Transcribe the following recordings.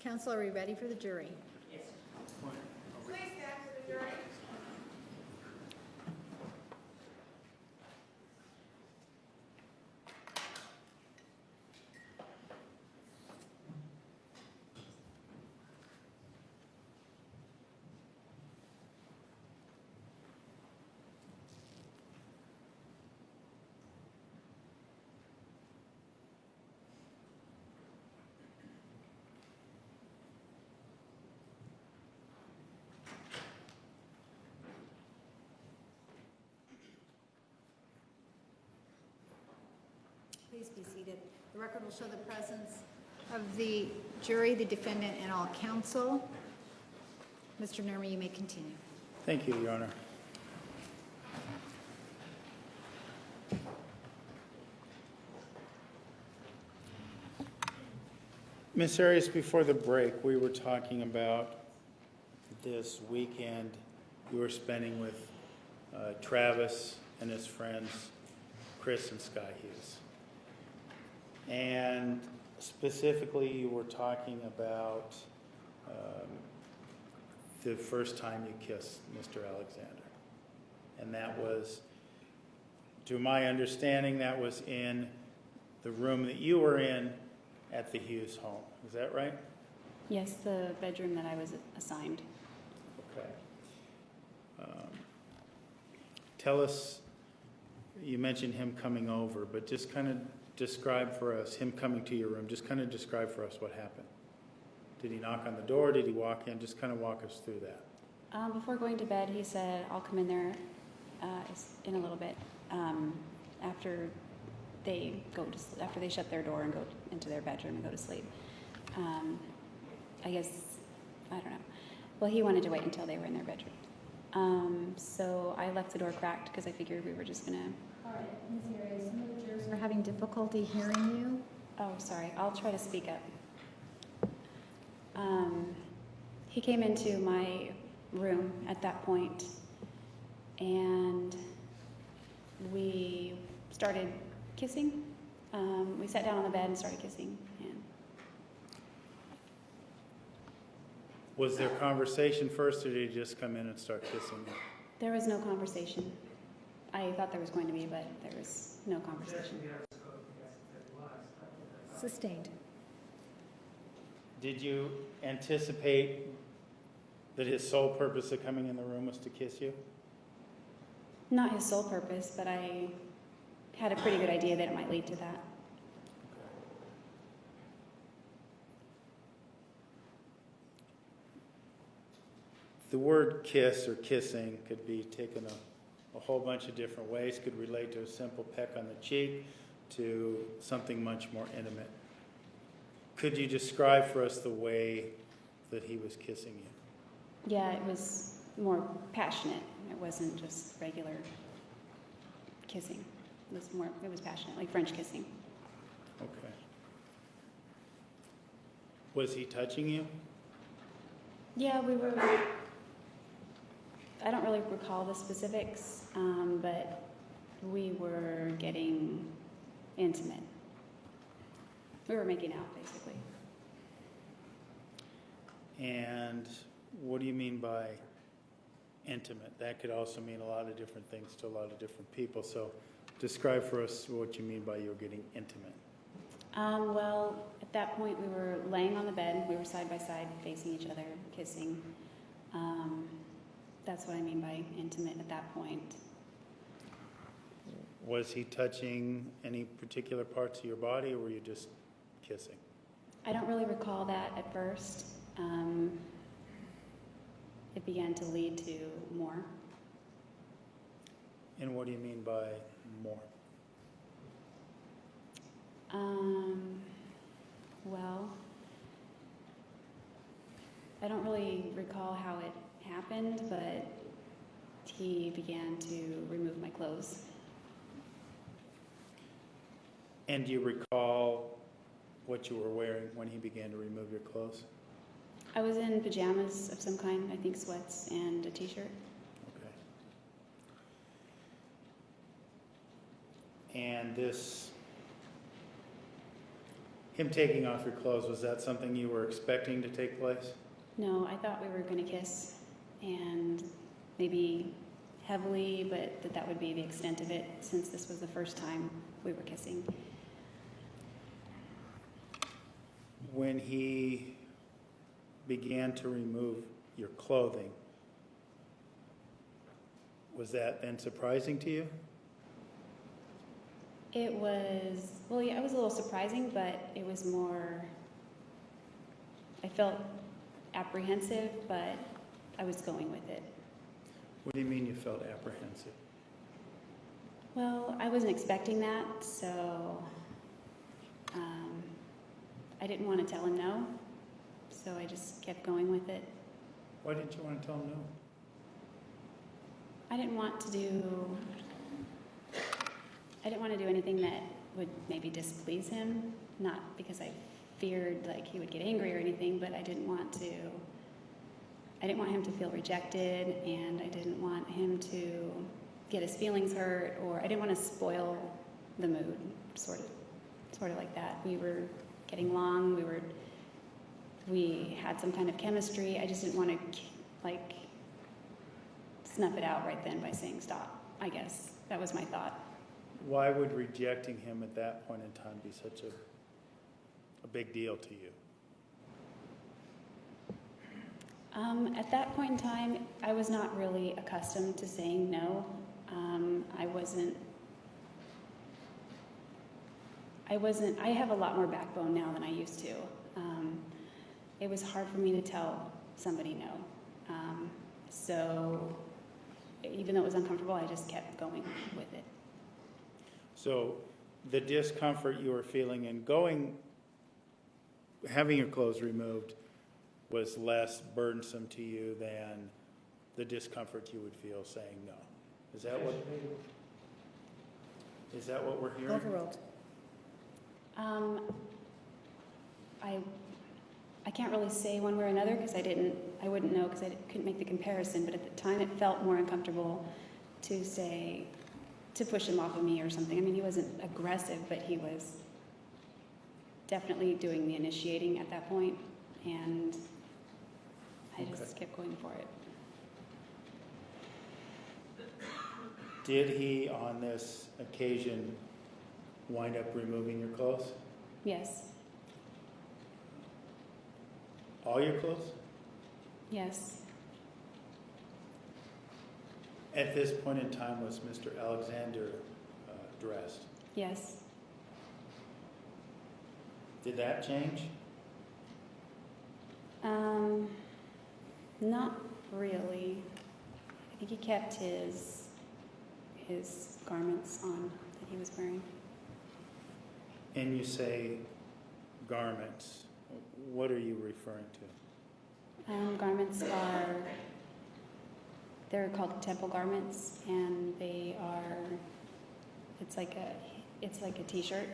Council, are we ready for the jury? Yes. Please stand for the jury. Please be seated. The record will show the presence of the jury, the defendant, and all counsel. Mr. Nerma, you may continue. Thank you, Your Honor. Ms. Arias, before the break, we were talking about this weekend you were spending with Travis and his friends, Chris and Sky Hughes. And specifically, you were talking about the first time you kissed Mr. Alexander. And that was, to my understanding, that was in the room that you were in at the Hughes home. Is that right? Yes, the bedroom that I was assigned. Okay. Tell us, you mentioned him coming over, but just kind of describe for us, him coming to your room, just kind of describe for us what happened. Did he knock on the door? Did he walk in? Just kind of walk us through that. Before going to bed, he said, I'll come in there in a little bit after they shut their door and go into their bedroom and go to sleep. I guess, I don't know. Well, he wanted to wait until they were in their bedroom. So I left the door cracked because I figured we were just going to... All right, Ms. Arias, some of the jurors are having difficulty hearing you. Oh, sorry. I'll try to speak up. He came into my room at that point, and we started kissing. We sat down on the bed and started kissing. And Was there conversation first, or did he just come in and start kissing you? there was no conversation. I thought there was going to be, but there was no conversation. Sustained. Did you anticipate that his sole purpose of coming in the room was to kiss you? Not his sole purpose, but I had a pretty good idea that it might lead to that. The word kiss or kissing could be taken a whole bunch of different ways. Could relate to a simple peck on the cheek to something much more intimate. Could you describe for us the way that he was kissing you? Yeah, it was more passionate. It wasn't just regular kissing. It was passionate, like French kissing. Okay. Was he touching you? Yeah, I don't really recall the specifics, but we were getting intimate. We were making out, basically. And what do you mean by intimate? That could also mean a lot of different things to a lot of different people. So describe for us what you mean by you were getting intimate. Well, at that point, we were laying on the bed. We were side by side, facing each other, kissing. That's what I mean by intimate at that point. Was he touching any particular parts of your body, or were you just kissing? I don't really recall that at first. It began to lead to more. And what do you mean by more? Well, I don't really recall how it happened, but he began to remove my clothes. And do you recall what you were wearing when he began to remove your clothes? I was in pajamas of some kind, I think sweats and a t-shirt. Okay. And Him taking off your clothes, was that something you were expecting to take place? No, I thought we were going to kiss, and maybe heavily, but that would be the extent of it, since this was the first time we were kissing. When he began to remove your clothing, was that then surprising to you? It was, well, yeah, it was a little surprising, but it was more, I felt apprehensive, but I was going with it. What do you mean you felt apprehensive? Well, I wasn't expecting that, so I didn't want to tell him no, so I just kept going with it. Why didn't you want to tell him no? I didn't want to do anything that would maybe displease him, not because I feared like he would get angry or anything, but I didn't want him to feel rejected, and I didn't want him to get his feelings hurt, or I didn't want to spoil the mood, sort of like that. We were getting along, we had some kind of chemistry. I just didn't want to like snuff it out right then by saying stop, I guess. That was my thought. Why would rejecting him at that point in time be such a big deal to you? At that point in time, I was not really accustomed to saying no. I have a lot more backbone now than I used to. It was hard for me to tell somebody no. So even though it was uncomfortable, I just kept going with it. So the discomfort you were feeling in having your clothes removed was less burdensome to you than the discomfort you would feel saying no. Is that what we're hearing? Overruled. I can't really say one way or another because I wouldn't know because I couldn't make the comparison, but at the time it felt more uncomfortable to push him off of me or something. I mean, he wasn't aggressive, but he was definitely doing the initiating at that point, and I just kept going for it. Did he, on this occasion, wind up removing your clothes? Yes. All your clothes? Yes. At this point in time, was Mr. Alexander dressed? Yes. Did that change? Not really. I think he kept his garments on that he was wearing. And you say garments. What are you referring to? Garments they're called temple garments, and it's like a t-shirt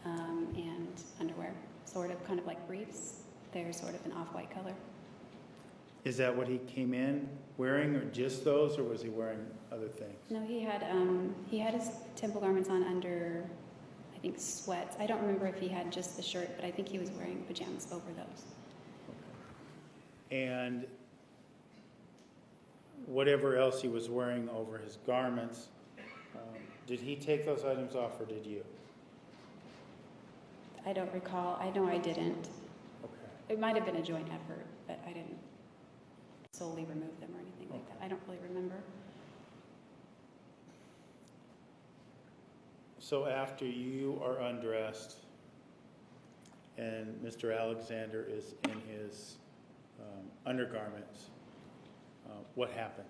and underwear, sort of, kind of like briefs. They're sort of an off-white color. Is that what he came in wearing, or just those, or was he wearing other things? No, he had his temple garments on under, I think, sweats. I don't remember if he had just the shirt, but I think he was wearing pajamas over those. Okay. And whatever else he was wearing over his garments, did he take those items off, or did you? I don't recall. I know I didn't. Okay. It might have been a joint effort, but I didn't solely remove them or anything like that. I don't really remember. So after you are undressed and Mr. Alexander is in his undergarments, what happened?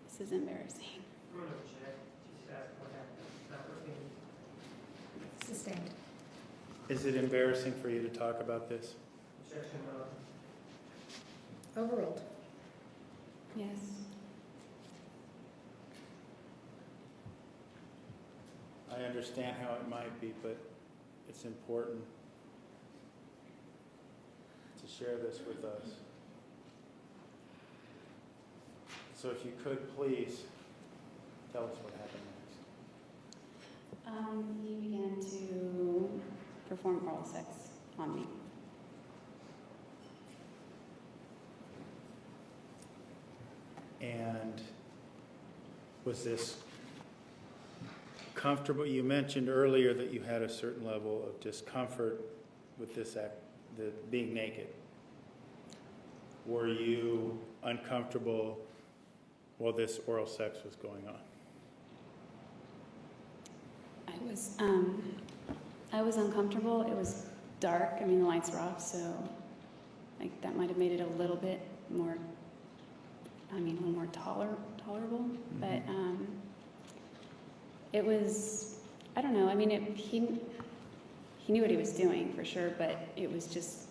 This is embarrassing. I'm going to check. Just ask what happened. Not working. Sustained. Is it embarrassing for you to talk about this? Objection. Overruled. Yes. I understand how it might be, but it's important to share this with us. So if you could, please tell us what happened next. He began to perform oral sex on me. And was this comfortable? You mentioned earlier that you had a certain level of discomfort with this act, the being naked. Were you uncomfortable while this oral sex was going on? I was uncomfortable. It was dark. I mean, the lights were off, so like that might have made it a little bit more. I mean, a little more tolerable. Mm-hmm. But it was. I don't know. I mean, he knew what he was doing for sure, but it was just.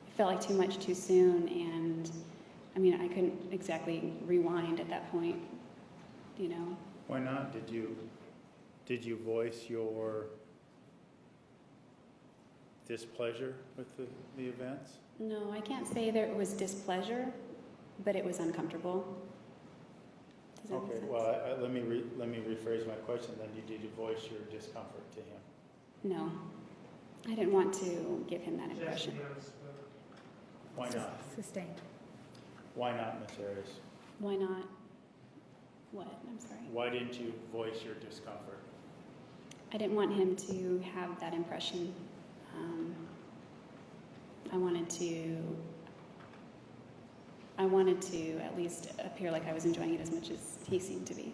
It felt like too much too soon, and I mean, I couldn't exactly rewind at that point. You know. Why not? Did you voice your displeasure with the events? No, I can't say there was displeasure, but it was uncomfortable. Does that make Okay, sense? well, let me rephrase my question then. Did you voice your discomfort to him? No, I didn't want to give him that impression. Jesse, yes, Why not? Sustained. Why not, Ms. Arias? Why not? What? I'm sorry. Why didn't you voice your discomfort? I didn't want him to have that impression. I wanted to at least appear like I was enjoying it as much as he seemed to be.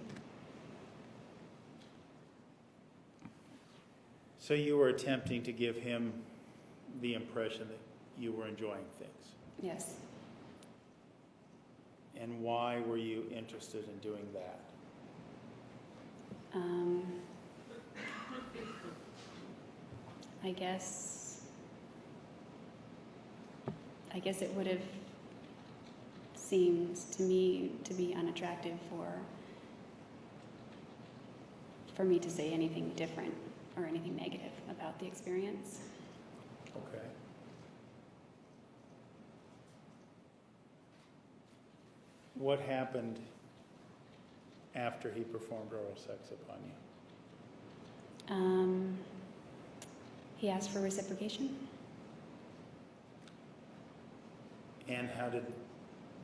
So you were attempting to give him the impression that you were enjoying things. Yes. And why were you interested in doing that? I guess it would have seemed to me to be unattractive for me to say anything different or anything negative about the experience. Okay. What happened after he performed oral sex upon you? He asked for reciprocation. And how did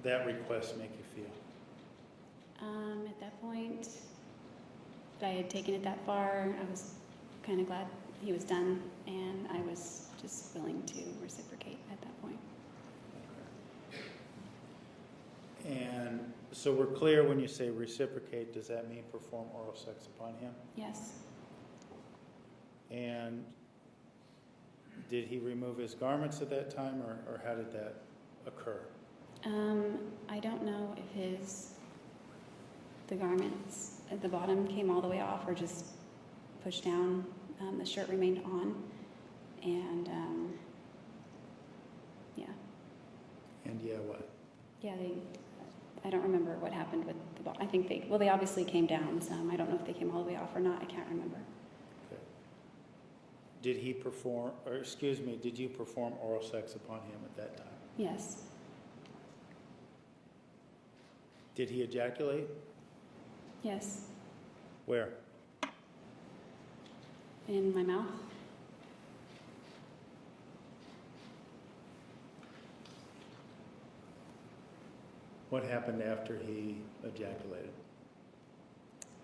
that request make you feel? At that point, I had taken it that far. I was kind of glad he was done, and I was just willing to reciprocate at that point. And so we're clear when you say reciprocate, does that mean perform oral sex upon him? Yes. And did he remove his garments at that time, or how did that occur? I don't know if the garments at the bottom came all the way off or just pushed down. The shirt remained on, and yeah. And yeah, what? Yeah, I don't remember what happened with the bottom. I think they obviously came down some. I don't know if they came all the way off or not. I can't remember. Okay. Did you perform oral sex upon him at that time? Yes. Did he ejaculate? Yes. Where? In my mouth. What happened after he ejaculated?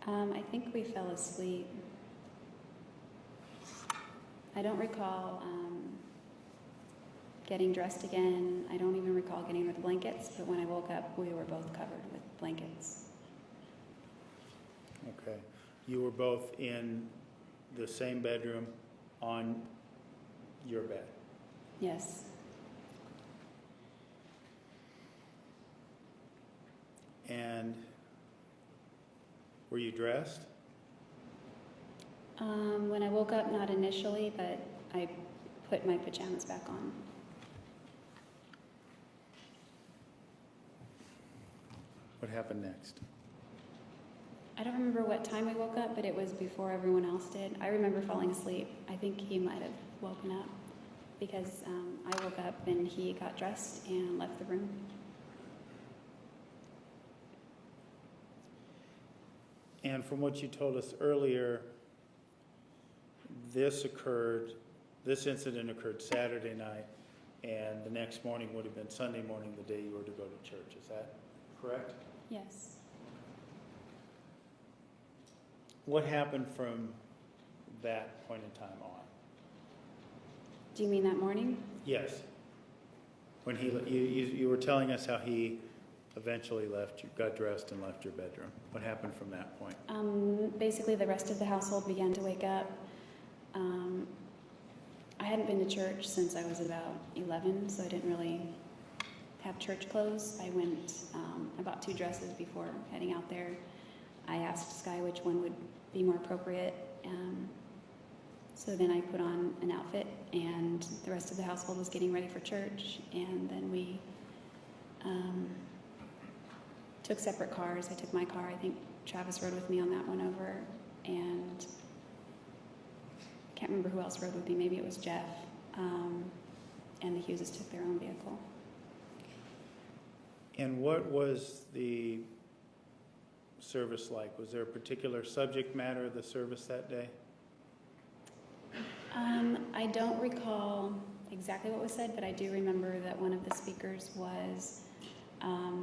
I think we fell asleep. I don't recall getting dressed again. I don't even recall getting with blankets, but when I woke up, we were both covered with blankets. Okay. You were both in the same bedroom on your bed? Yes. And were you dressed? When I woke up, not initially, but I put my pajamas back on. What happened next? I don't remember what time I woke up, but it was before everyone else did. I remember falling asleep. I think he might have woken up because I woke up and he got dressed and left the room. And from what you told us earlier, this incident occurred Saturday night, and the next morning would have been Sunday morning, the day you were to go to church. Is that correct? Yes. What happened from that point in time on? Do you mean that morning? Yes. When you were telling us how he eventually left, you got dressed and left your bedroom. What happened from that point? Basically, the rest of the household began to wake up. I hadn't been to church since I was about 11, so I didn't really have church clothes. I bought 2 dresses before heading out there. I asked Sky which one would be more appropriate. So then I put on an outfit, and the rest of the household was getting ready for church. And then we took separate cars. I took my car. I think Travis rode with me on that one over, and I can't remember who else rode with me. Maybe it was Jeff. And the Hugheses took their own vehicle. And what was the service like? Was there a particular subject matter of the service that day? I don't recall exactly what was said, but I do remember that one of the speakers was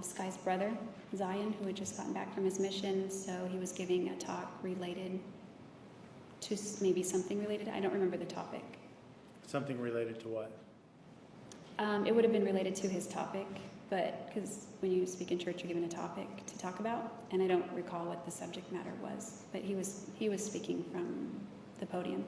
Sky's brother, Zion, who had just gotten back from his mission, so he was giving a talk related to maybe something related. I don't remember the topic. Something related to what? It would have been related to his topic, but because when you speak in church, you're given a topic to talk about, and I don't recall what the subject matter was, but he was speaking from the podium.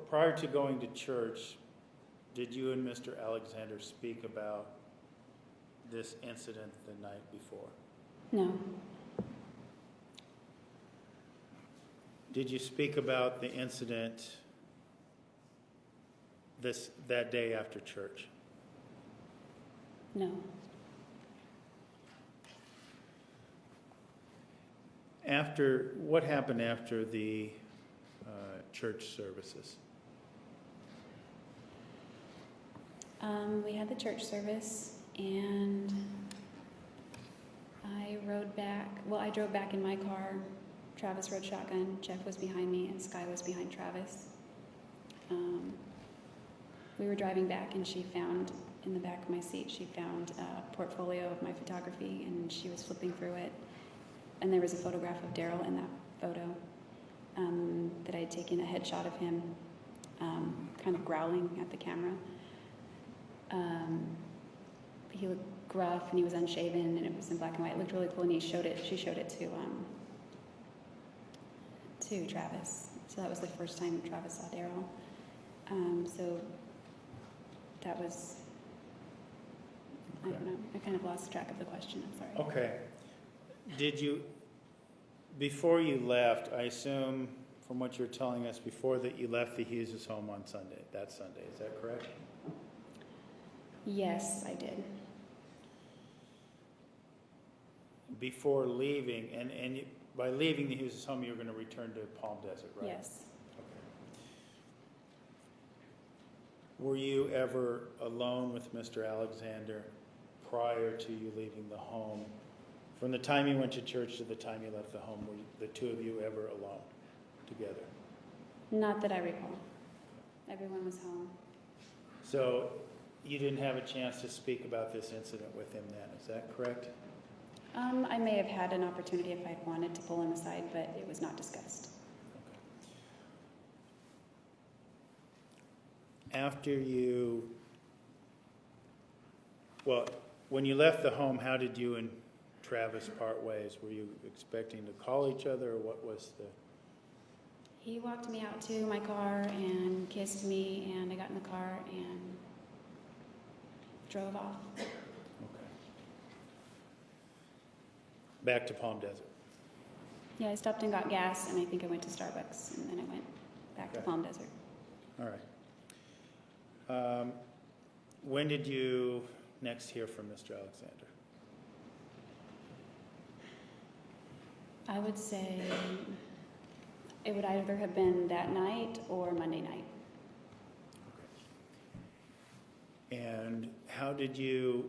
Prior to going to church, did you and Mr. Alexander speak about this incident the night before? No. Did you speak about the incident that day after church? No. What happened after the church services? We had the church service, and I rode back. Well, I drove back in my car. Travis rode shotgun. Jeff was behind me, and Sky was behind Travis. We were driving back, and she found, in the back of my seat, she found a portfolio of my photography, and she was flipping through it. And there was a photograph of Daryl in that photo that I had taken a headshot of him kind of growling at the camera. He looked gruff, and he was unshaven, and it was in black and white. It looked really cool, and she showed it to Travis. So that was the first time Travis saw Daryl. So that was, I don't know, I kind of lost track of the question, I'm sorry. Okay. Did you, before you left, I assume from what you're telling us before, that you left the Hughes' home on Sunday, that Sunday, is that correct? Yes, I did. Before leaving, and by leaving the Hughes' home, you're going to return to Palm Desert, right? Yes. Okay. Were you ever alone with Mr. Alexander prior to you leaving the home? From the time you went to church to the time you left the home, were the two of you ever alone together? Not that I recall. Everyone was home. So you didn't have a chance to speak about this incident with him then, is that correct? I may have had an opportunity if I'd wanted to pull him aside, but it was not discussed. Okay. When you left the home, how did you and Travis part ways? Were you expecting to call each other, or what was the... He walked me out to my car and kissed me, and I got in the car and drove off. Okay. Back to Palm Desert. Yeah, I stopped and got gas, and I think I went to Starbucks, and then I went back to Okay. Palm Desert. All right. When did you next hear from Mr. Alexander? I would say it would either have been that night or Monday night. Okay. And how did you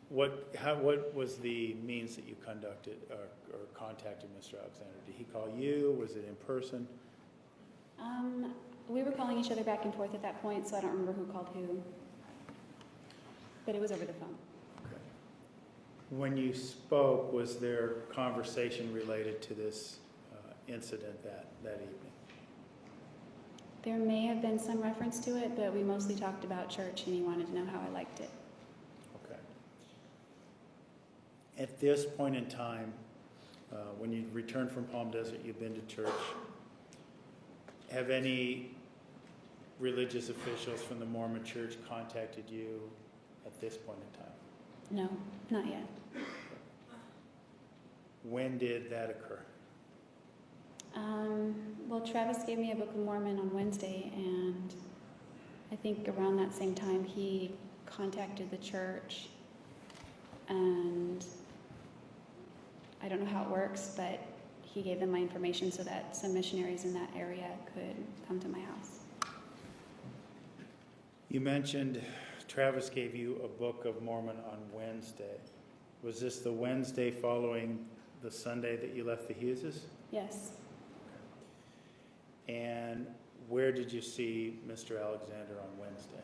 what was the means that you conducted or contacted Mr. Alexander? Did he call you? Was it in person? We were calling each other back and forth at that point, so I don't remember who called who. But it was over the phone. Okay. When you spoke, was there conversation related to this incident that evening? There may have been some reference to it, but we mostly talked about church, and he wanted to know how I liked it. Okay. At this point in time, when you returned from Palm Desert, you've been to church. Have any religious officials from the Mormon Church contacted you at this point in time? No, not yet. When did that occur? Well, Travis gave me a Book of Mormon on Wednesday, and I think around that same time he contacted the church, and I don't know how it works, but he gave them my information so that some missionaries in that area could come to my house. You mentioned Travis gave you a Book of Mormon on Wednesday. Was this the Wednesday following the Sunday that you left the Hugheses? Yes. And where did you see Mr. Alexander on Wednesday?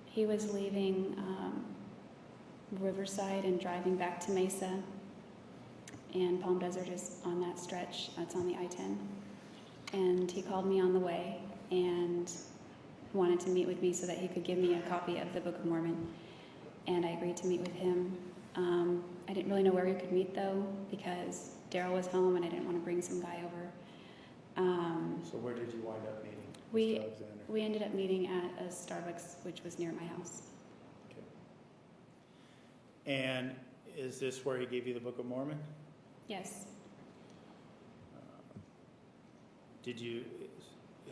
He was leaving Riverside and driving back to Mesa, and Palm Desert is on that stretch. It's on the I-10. And he called me on the way and wanted to meet with me so that he could give me a copy of the Book of Mormon. And I agreed to meet with him. I didn't really know where we could meet, though, because Daryl was home and I didn't want to bring some guy over. So where did you wind up meeting we- Mr. Alexander? We ended up meeting at a Starbucks, which was near my house. Okay. And is this where he gave you the Book of Mormon? Yes. Did you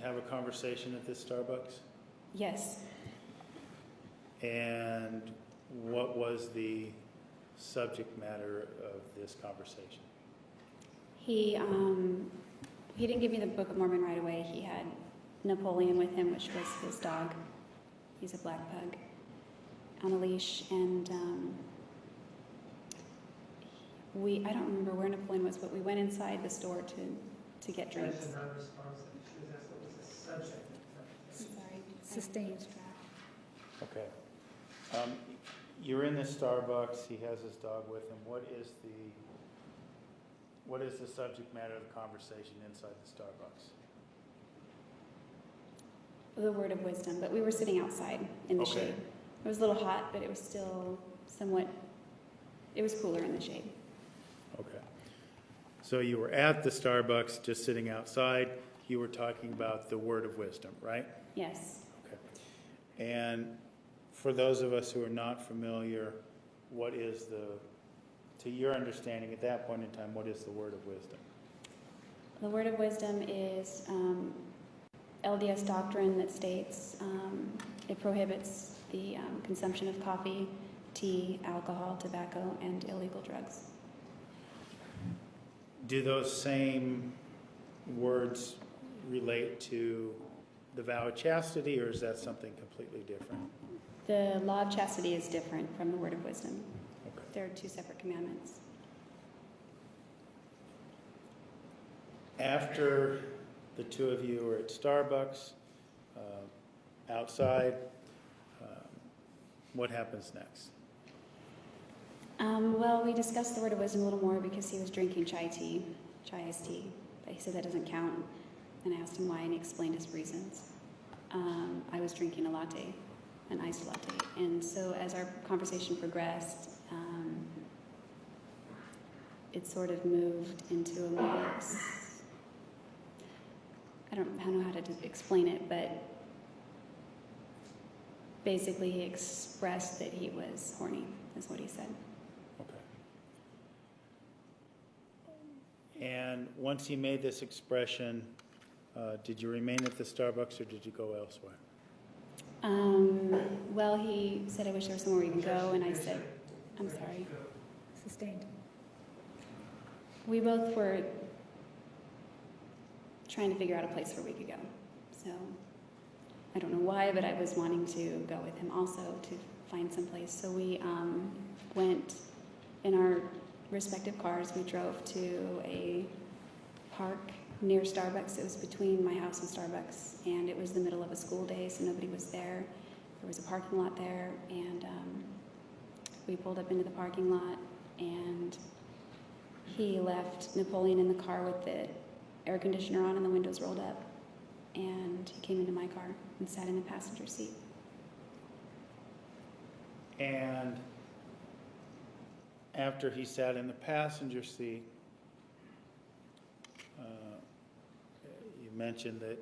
have a conversation at this Starbucks? Yes. And what was the subject matter of this conversation? He didn't give me the Book of Mormon right away. He had Napoleon with him, which was his dog. He's a black pug on a leash, and I don't remember where Napoleon was, but we went inside the store to get drinks. Question not responsive. She was asked what was the subject. Sorry. Sustained. Okay. You're in the Starbucks. He has his dog with him. What is the subject matter of the conversation inside the Starbucks? The word of wisdom, but we were sitting outside in the Okay. shade. It was a little hot, but it was still it was cooler in the shade. Okay. So you were at the Starbucks, just sitting outside. You were talking about the word of wisdom, right? Yes. Okay. And for those of us who are not familiar, what is to your understanding at that point in time, what is the word of wisdom? The word of wisdom is LDS doctrine that states it prohibits the consumption of coffee, tea, alcohol, tobacco, and illegal drugs. Do those same words relate to the vow of chastity, or is that something completely different? The law of chastity is different from the word of wisdom. Okay. They're two separate commandments. After the two of you were at Starbucks, outside, what happens next? Well, we discussed the word of wisdom a little more because he was drinking chai iced tea. But he said that doesn't count, and I asked him why, and he explained his reasons. I was drinking a latte, an iced latte, and so as our conversation progressed, it sort of moved into a more, I don't know how to explain it, but basically he expressed that he was horny, is what he said. Okay. And once he made this expression, did you remain at the Starbucks or did you go elsewhere? Well, he said, I wish there was somewhere we can go, and I said, I'm sorry. Sustained. We both were trying to figure out a place where we could go. So I don't know why, but I was wanting to go with him also to find someplace. So we went in our respective cars. We drove to a park near Starbucks. It was between my house and Starbucks, and it was the middle of a school day, so nobody was there. There was a parking lot there, and we pulled up into the parking lot, and he left Napoleon in the car with the air conditioner on and the windows rolled up, and he came into my car and sat in the passenger seat. And after he sat in the passenger seat, you mentioned that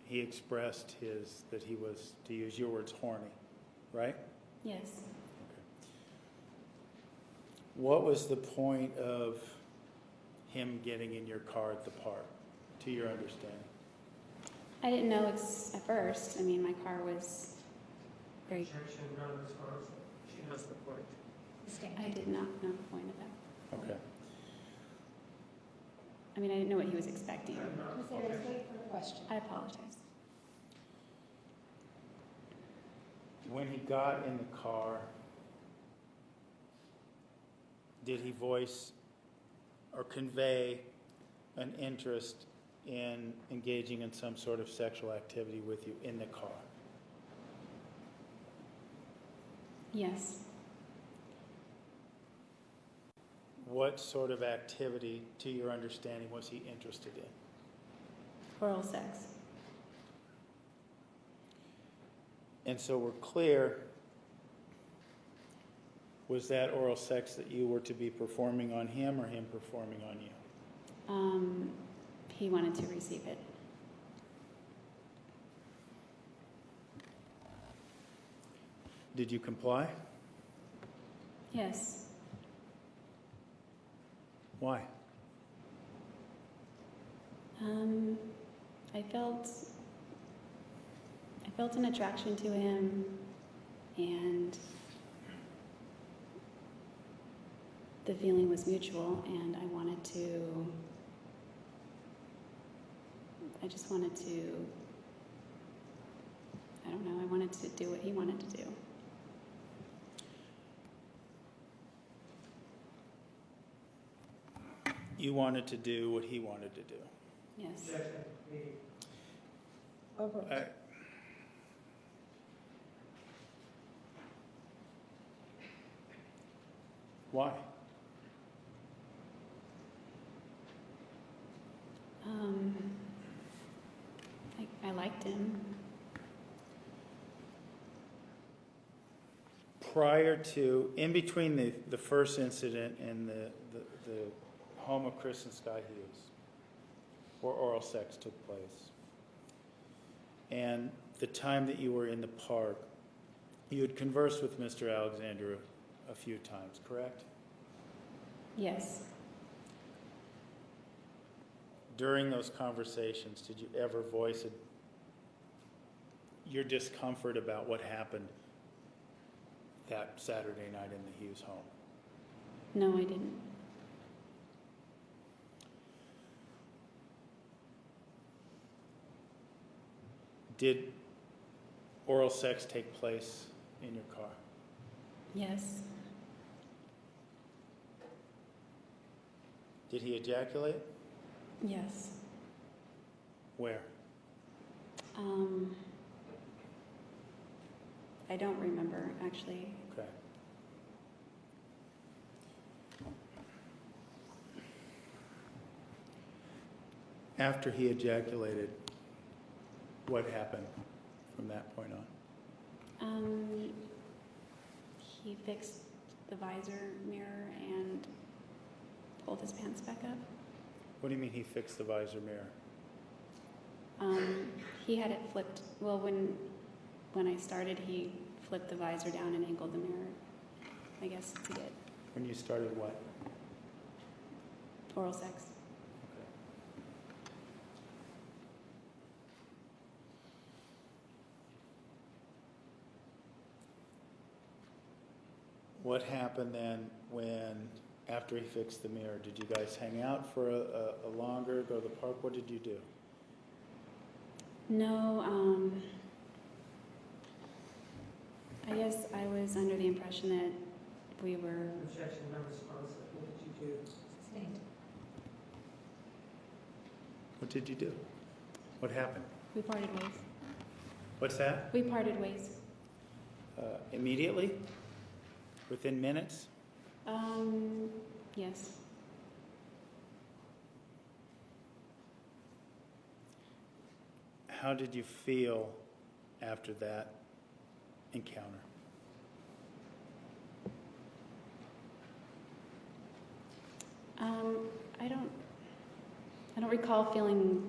he expressed that he was, to use your words, horny, right? Yes. What was the point of him getting in your car at the park, to your understanding? I didn't know at first. I mean, my car was very... Objection, none of this harms. She knows the point. I did not know the point of that. Okay. I mean, I didn't know what he was expecting. Ms. Arias, wait for the question. I apologize. When he got in the car, did he voice or convey an interest in engaging in some sort of sexual activity with you in the car? Yes. What sort of activity, to your understanding, was he interested in? Oral sex. And so we're clear, was that oral sex that you were to be performing on him or him performing on you? He wanted to receive it. Did you comply? Yes. Why? I felt an attraction to him, and the feeling was mutual, and I wanted to do what he wanted to do. You wanted to do what he wanted to do. Yes. Objection, meeting. Over. Why? I liked him. Prior to, in between the first incident and the home of Chris and Sky Hughes, where oral sex took place, and the time that you were in the park, you had conversed with Mr. Alexander a few times, correct? Yes. During those conversations, did you ever voice your discomfort about what happened that Saturday night in the Hughes home? No, I didn't. Did oral sex take place in your car? Yes. Did he ejaculate? Yes. Where? I don't remember, actually. Okay. After he ejaculated, what happened from that point on? He fixed the visor mirror and pulled his pants back up. What do you mean he fixed the visor mirror? He had it flipped. Well, when I started, he flipped the visor down and angled the mirror, I guess, to get When you started what? oral sex. Okay. What happened then after he fixed the mirror? Did you guys hang out for a longer, go to the park? What did you do? No, I guess I was under the impression that we were, Objection, not responsive. What did you do? Sustained. What did you do? What happened? we parted ways. What's that? We parted ways. Immediately? Within minutes? Yes. How did you feel after that encounter? I don't recall feeling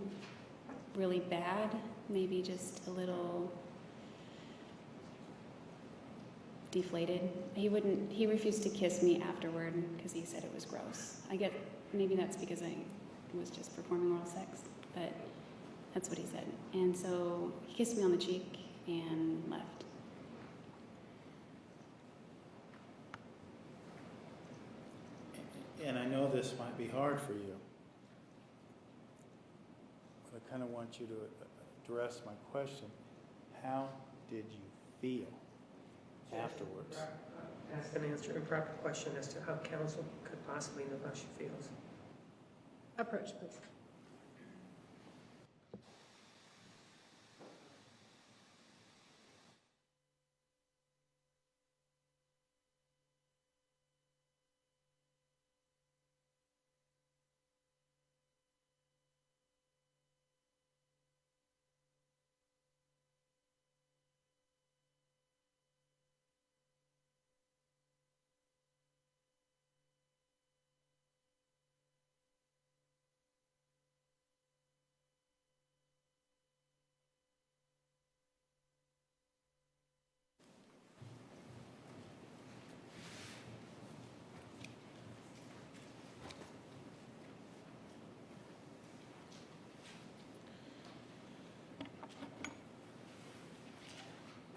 really bad. Maybe just a little deflated. He refused to kiss me afterward because he said it was gross. Maybe that's because I was just performing oral sex, but that's what he said. And so he kissed me on the cheek and left. And I know this might be hard for you, but I kind of want you to address my question. How did you feel afterwards? Ask and answer improper question as to how counsel could possibly know how she feels. Approach, please.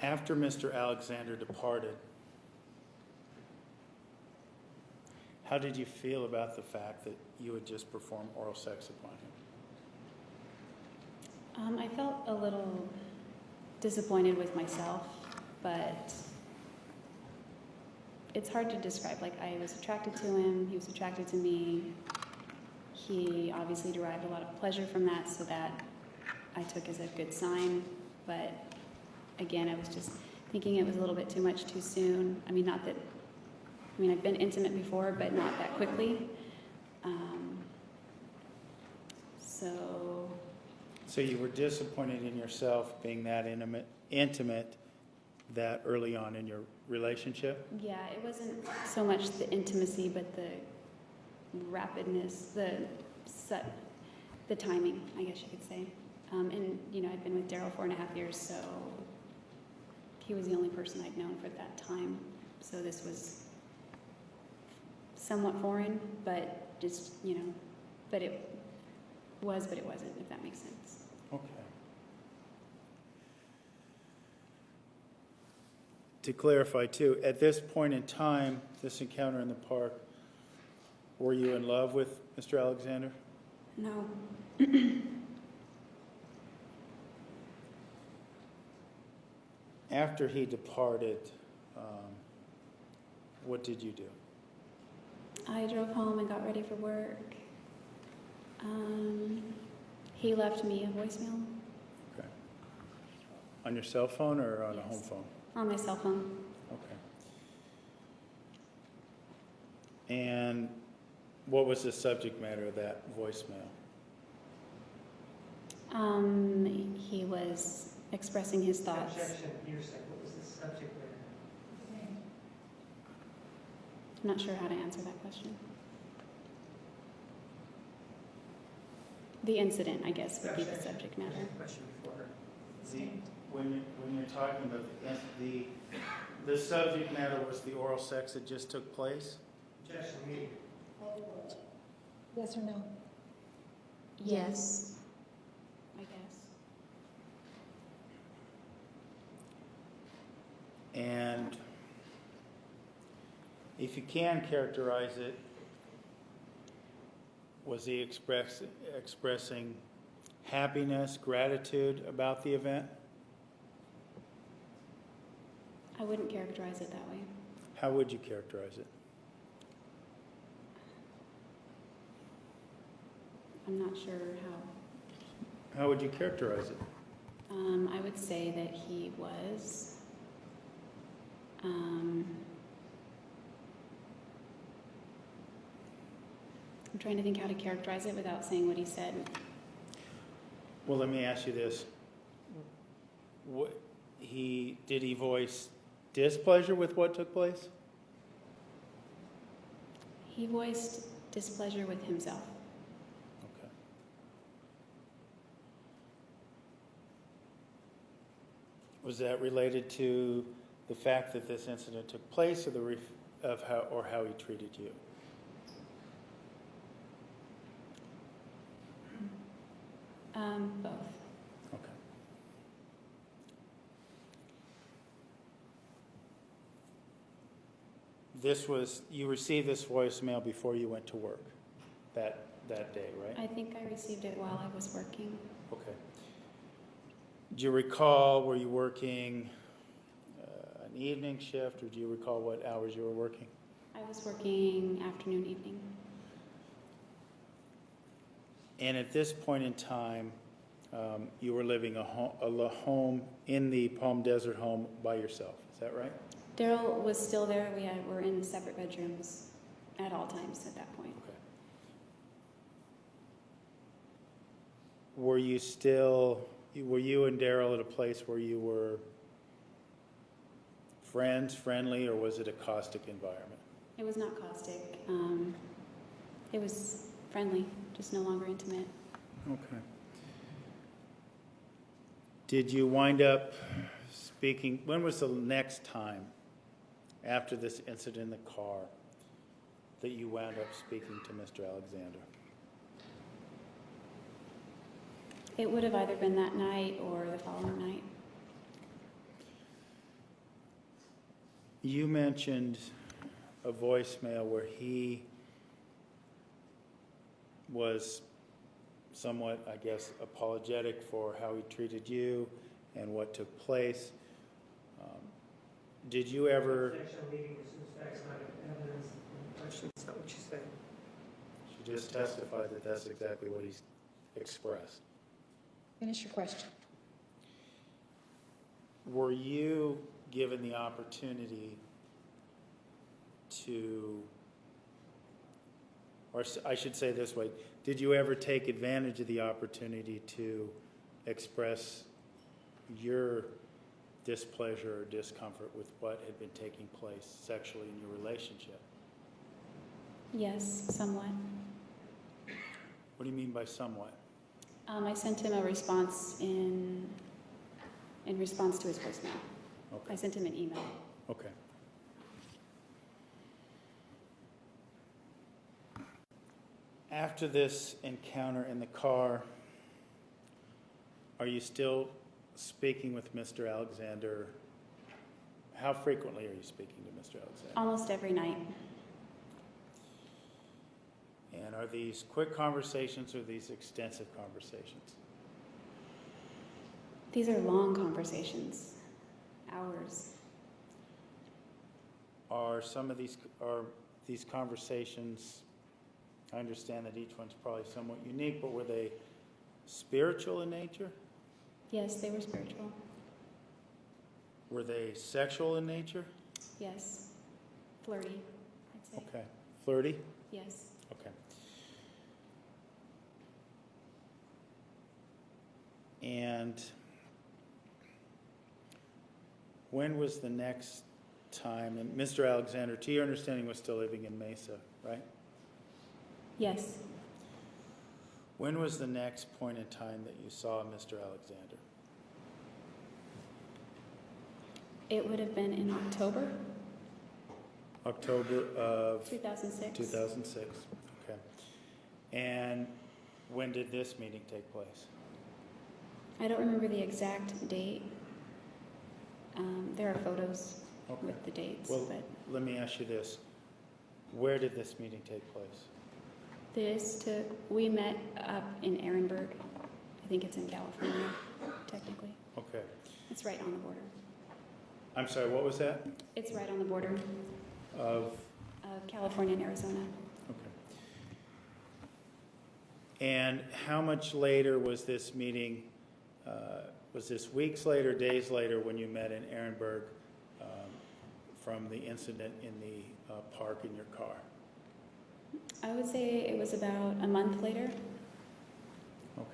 After Mr. Alexander departed, how did you feel about the fact that you had just performed oral sex upon him? I felt a little disappointed with myself, but it's hard to describe. Like, I was attracted to him, he was attracted to me. He obviously derived a lot of pleasure from that, so that I took as a good sign. But again, I was just thinking it was a little bit too much too soon. I've been intimate before, but not that quickly. So you were disappointed in yourself being that intimate that early on in your relationship? Yeah, it wasn't so much the intimacy, but the rapidness, the timing, I guess you could say. I'd been with Daryl 4.5 years, so he was the only person I'd known for that time. So this was somewhat foreign, but just, but it was, but it wasn't, if that makes sense. Okay. To clarify too, at this point in time, this encounter in the park, were you in love with Mr. Alexander? No. After he departed, what did you do? I drove home and got ready for work. He left me a voicemail Okay. On your cell phone or on a Yes. home phone? on my cell phone. Okay. And what was the subject matter of that voicemail? He was expressing his thoughts. Objection, hearsay. What was the subject matter? I'm not sure how to answer that question. The incident, I guess, would be the Objection. subject There's matter. a question before her. When you're talking about the subject matter was the oral sex that just took place? Objection, me. Yes or no? Yes, I guess. And if you can characterize it, was he expressing happiness, gratitude about the event? I wouldn't characterize it that way. How would you characterize it? I'm not sure how. How would you characterize it? I would say that he was I'm trying to think how to characterize it without saying what he said. Well, let me ask you this. Did he voice displeasure with what took place? He voiced displeasure with himself. Okay. Was that related to the fact that this incident took place, or how he treated you? Both. Okay. You received this voicemail before you went to work that day, right? I think I received it while I was working. Okay. Do you recall, were you working an evening shift, or do you recall what hours you were working? I was working afternoon, evening. And at this point in time, you were living a home in the Palm Desert home by yourself. Is that right? Daryl was still there. We're in separate bedrooms at all times at that point. Okay. Were you and Daryl at a place where you were friends, friendly, or was it a caustic environment? It was not caustic. It was friendly, just no longer intimate. Okay. Did you wind up speaking, when was the next time after this incident in the car that you wound up speaking to Mr. Alexander? It would have either been that night or the following night. You mentioned a voicemail where he was somewhat, I guess, apologetic for how he treated you and what took place. Did you ever... That's not what you said. She just testified that that's exactly what he's expressed. Finish your question. Were you given the opportunity to, or I should say this way, did you ever take advantage of the opportunity to express your displeasure or discomfort with what had been taking place sexually in your relationship? Yes, somewhat. What do you mean by somewhat? I sent him a response in response to his voicemail. Okay. I sent him an email. Okay. After this encounter in the car, are you still speaking with Mr. Alexander? How frequently are you speaking to Mr. Alexander? Almost every night. And are these quick conversations or these extensive conversations? These are long conversations, hours. Are these conversations, I understand that each one's probably somewhat unique, but were they spiritual in nature? Yes, they were spiritual. Were they sexual in nature? Yes. Flirty, I'd say. Okay. Flirty? Yes. Okay. And when was the next time, and Mr. Alexander, to your understanding, was still living in Mesa, right? Yes. When was the next point in time that you saw Mr. Alexander? It would have been in October October of 2006. 2006. Okay. And when did this meeting take place? I don't remember the exact date. There are photos Okay. with the dates, Well, but let me ask you this. Where did this meeting take place? we met up in Ehrenberg. I think it's in California, technically. Okay. It's right on the border. I'm sorry, what was that? It's right on the border Of, of California and Arizona. okay. And how much later was this meeting? Was this weeks later, days later, when you met in Ehrenberg from the incident in the park in your car? I would say it was about a month later. Okay.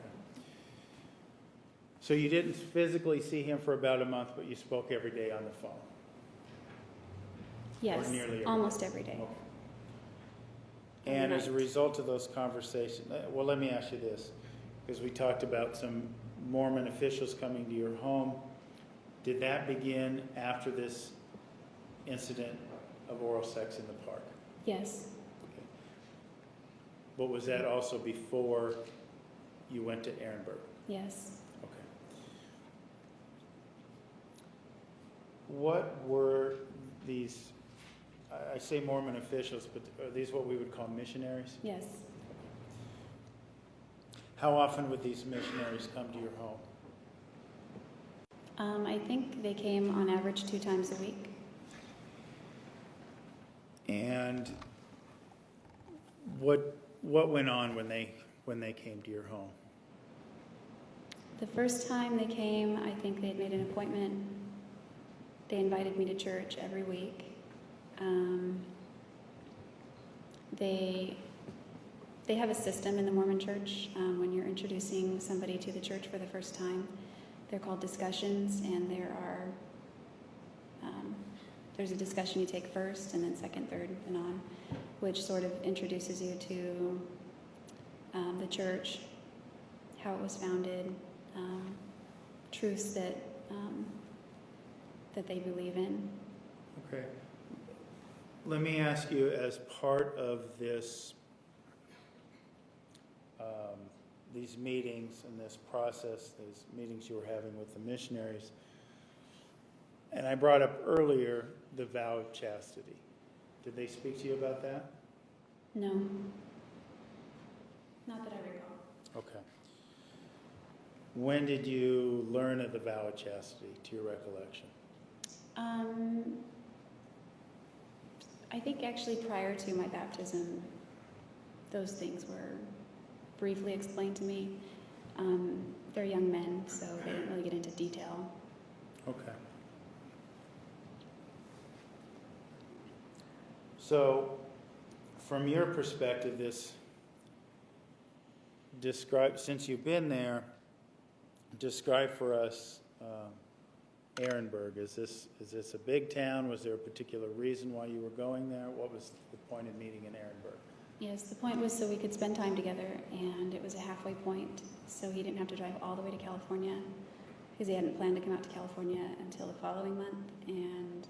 So you didn't physically see him for about a month, but you spoke every day on the phone? Yes, nearly every almost every day. Okay. And as a result of those conversations, well, let me ask you this, because we talked about some Mormon officials coming to your home. Did that begin after this incident of oral sex in the park? Yes, Okay. But was that also before you went to Ehrenberg? yes. Okay. What were these, I say Mormon officials, but are these what we would call missionaries? Yes. How often would these missionaries come to your home? I think they came on average 2 times a week. And what went on when they came to your home? The first time they came, I think they had made an appointment. They invited me to church every week. They have a system in the Mormon church when you're introducing somebody to the church for the first time. They're called discussions, and there's a discussion you take first, and then second, third, and on, which sort of introduces you to the church, how it was founded, truths that they believe in. Okay. Let me ask you, as part of this, these meetings and this process, these meetings you were having with the missionaries, and I brought up earlier the vow of chastity. Did they speak to you about that? No. Not that I recall. Okay. When did you learn of the vow of chastity, to your recollection? I think actually prior to my baptism, those things were briefly explained to me. They're young men, so they didn't really get into detail. Okay. So, from your perspective, since you've been there, describe for us Ehrenberg. Is this a big town? Was there a particular reason why you were going there? What was the point of meeting in Ehrenberg? Yes, the point was so we could spend time together, and it was a halfway point, so he didn't have to drive all the way to California, because he hadn't planned to come out to California until the following month, and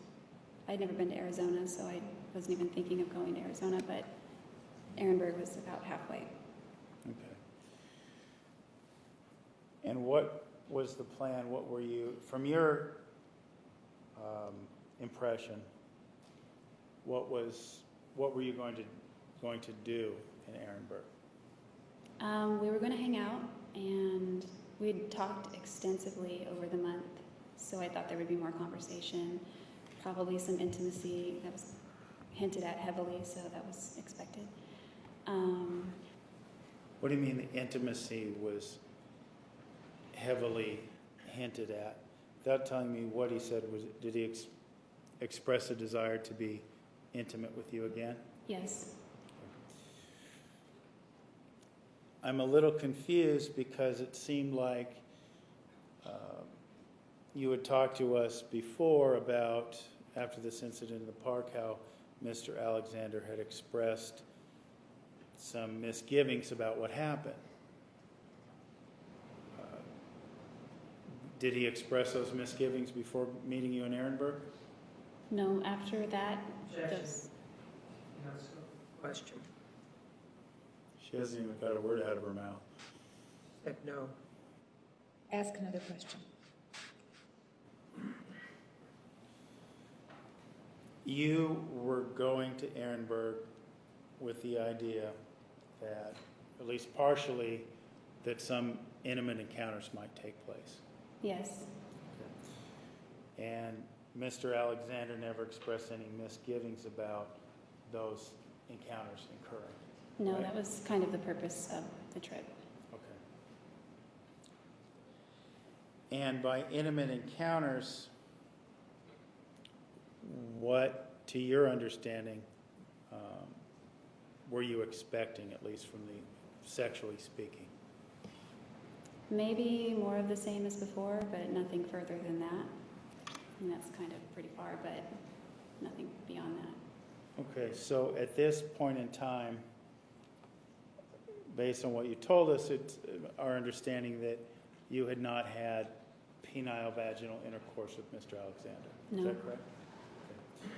I'd never been to Arizona, so I wasn't even thinking of going to Arizona, but Ehrenberg was about halfway. Okay. And what was the plan? What were you, from your impression, what were you going to do in Ehrenberg? We were going to hang out, and we'd talked extensively over the month, so I thought there would be more conversation, probably some intimacy. That was hinted at heavily, so that was expected. What do you mean the intimacy was heavily hinted at? Without telling me what he said, did he express a desire to be intimate with you again? Yes. I'm a little confused because it seemed like you had talked to us before about, after this incident in the park, how Mr. Alexander had expressed some misgivings about what happened. Did he express those misgivings before meeting you in Ehrenberg? No, after that, Objection. those, That's a question. She hasn't even got a word out of her mouth. Said no. Ask another question. You were going to Ehrenberg with the idea that, at least partially, that some intimate encounters might take place. yes. And Mr. Alexander never expressed any misgivings about those encounters occurring. No, Right. that was kind of the purpose of the trip. Okay. And by intimate encounters, what, to your understanding, were you expecting, at least from the sexually speaking? Maybe more of the same as before, but nothing further than that. And that's kind of pretty far, but nothing beyond that. Okay, so at this point in time, based on what you told us, it's our understanding that you had not had penile vaginal intercourse with Mr. Alexander. No. Is that correct? Okay.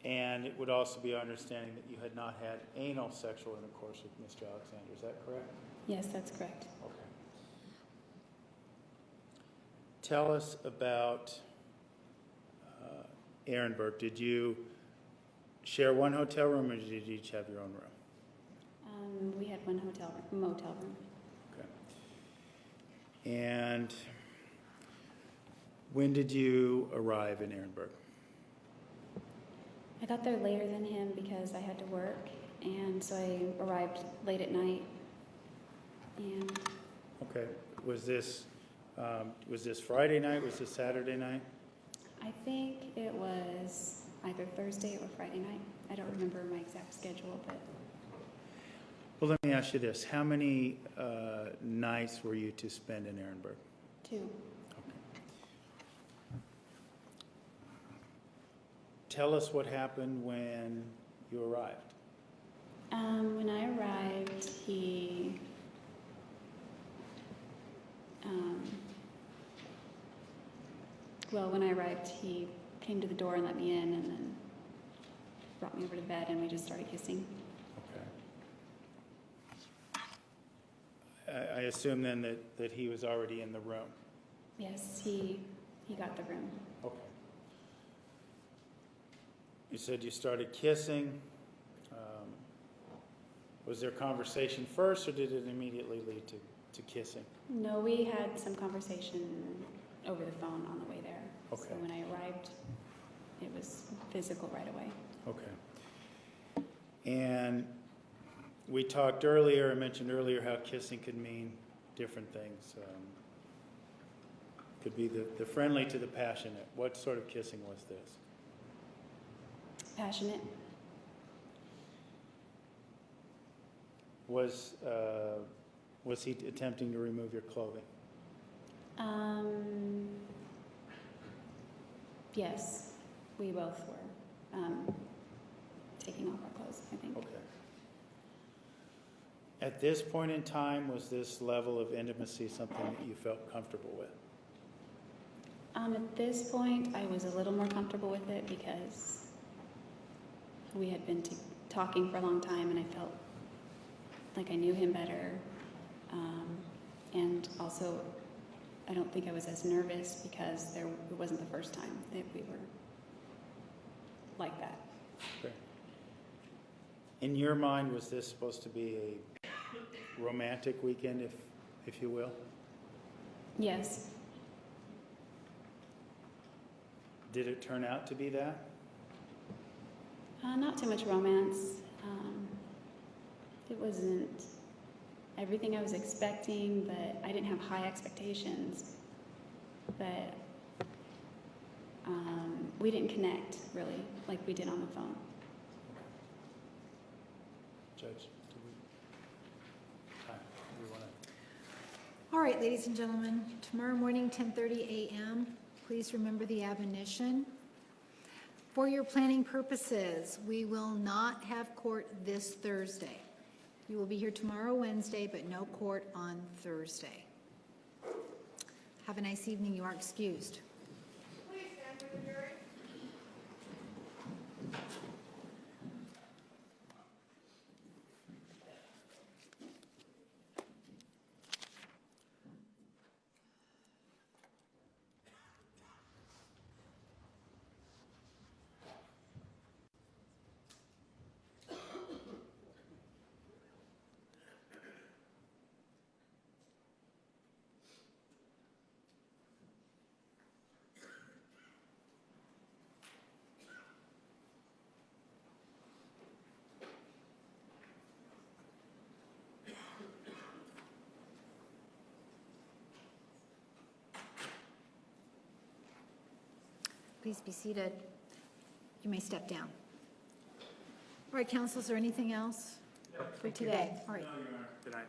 And it would also be our understanding that you had not had anal sexual intercourse with Mr. Alexander. Is that correct? Yes, that's correct. Okay. Tell us about Ehrenberg. Did you share one hotel room, or did you each have your own room? We had one motel room. Okay. And when did you arrive in Ehrenberg? I got there later than him because I had to work, and so I arrived late at night. And Okay. Was this Friday night? Was this Saturday night? I think it was either Thursday or Friday night. I don't remember my exact schedule, but Well, let me ask you this. How many nights were you to spend in Ehrenberg? 2. Okay. Tell us what happened when you arrived. When I arrived, he he came to the door and let me in, and then brought me over to bed, and we just started kissing. Okay. I assume then that he was already in the room. Yes, he got the room. Okay. You said you started kissing. Was there conversation first, or did it immediately lead to kissing? No, we had some conversation over the phone on the way there. Okay. So when I arrived, it was physical right away. Okay. And we talked earlier, I mentioned earlier how kissing could mean different things. Could be the friendly to the passionate. What sort of kissing was this? Passionate. Was he attempting to remove your clothing? Yes, we both were taking off our clothes, I think. Okay. At this point in time, was this level of intimacy something that you felt comfortable with? At this point, I was a little more comfortable with it because we had been talking for a long time, and I felt like I knew him better. And also, I don't think I was as nervous because it wasn't the first time that we were like that. Okay. In your mind, was this supposed to be a romantic weekend, if you will? Yes. Did it turn out to be that? Not too much romance. It wasn't everything I was expecting, but I didn't have high expectations. But we didn't connect, really, like we did on the phone. Judge, do we want to? All right, ladies and gentlemen, tomorrow morning, 10:30 a.m., please remember the admonition. For your planning purposes, we will not have court this Thursday. You will be here tomorrow, Wednesday, but no court on Thursday. Have a nice evening. You are excused. Please stand for the jury. Please be seated. You may step down. All right, council, is there anything else for today? All right. Good night.